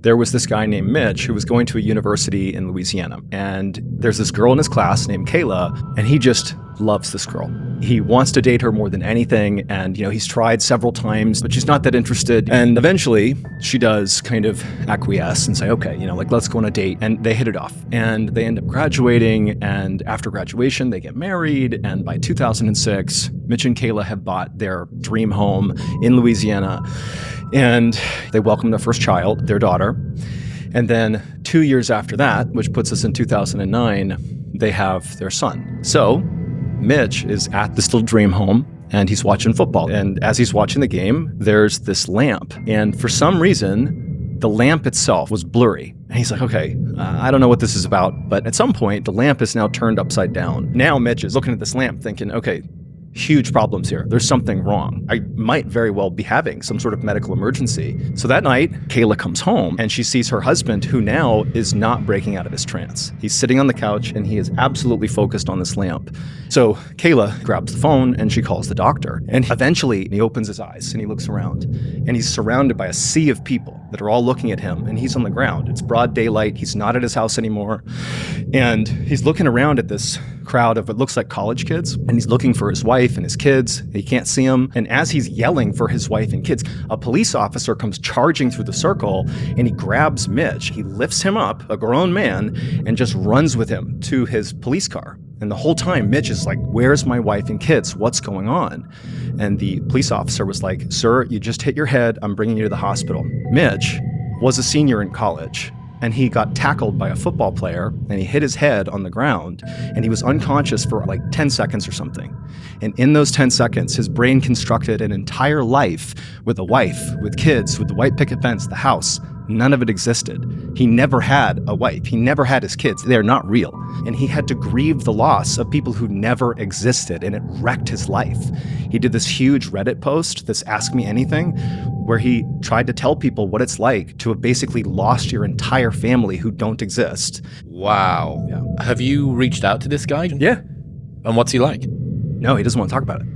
There was this guy named Mitch who was going to a university in Louisiana. And there's this girl in his class named Kayla, and he just loves this girl. He wants to date her more than anything. And, he's tried several times, but she's not that interested. And eventually she does kind of acquiesce and say, okay, let's go on a date. And they hit it off. And they end up graduating. And after graduation, they get married. And by 2006, Mitch and Kayla have bought their dream home in Louisiana. And they welcome their first child, their daughter. And then 2 years after that, which puts us in 2009, they have their son. So Mitch is at this little dream home and he's watching football. And as he's watching the game, there's this lamp. And for some reason, the lamp itself was blurry. And he's like, okay, I don't know what this is about. But at some point, the lamp is now turned upside down. Now Mitch is looking at this lamp thinking, okay, huge problems here. There's something wrong. I might very well be having some sort of medical emergency. So that night, Kayla comes home and she sees her husband, who now is not breaking out of his trance. He's sitting on the couch and he is absolutely focused on this lamp. So Kayla grabs the phone and she calls the doctor. And eventually he opens his eyes and he looks around and he's surrounded by a sea of people that are all looking at him, and he's on the ground. It's broad daylight. He's not at his house anymore. And he's looking around at this crowd of what looks like college kids, and he's looking for his wife and his kids. He can't see them. And as he's yelling for his wife and kids, a police officer comes charging through the circle and he grabs Mitch. He lifts him up, a grown man, and just runs with him to his police car. And the whole time, Mitch is like, where's my wife and kids? What's going on? And the police officer was like, sir, you just hit your head. I'm bringing you to the hospital. Mitch was a senior in college. And he got tackled by a football player, and he hit his head on the ground, and he was unconscious for like 10 seconds or something. And in those 10 seconds, his brain constructed an entire life with a wife, with kids, with the white picket fence, the house. None of it existed. He never had a wife. He never had his kids. They're not real. And he had to grieve the loss of people who never existed, and it wrecked his life. He did this huge Reddit post, this Ask Me Anything, where he tried to tell people what it's like to have basically lost your entire family who don't exist. Wow. Yeah. Have you reached out to this guy? Yeah. And what's he like? No, he doesn't want to talk about it.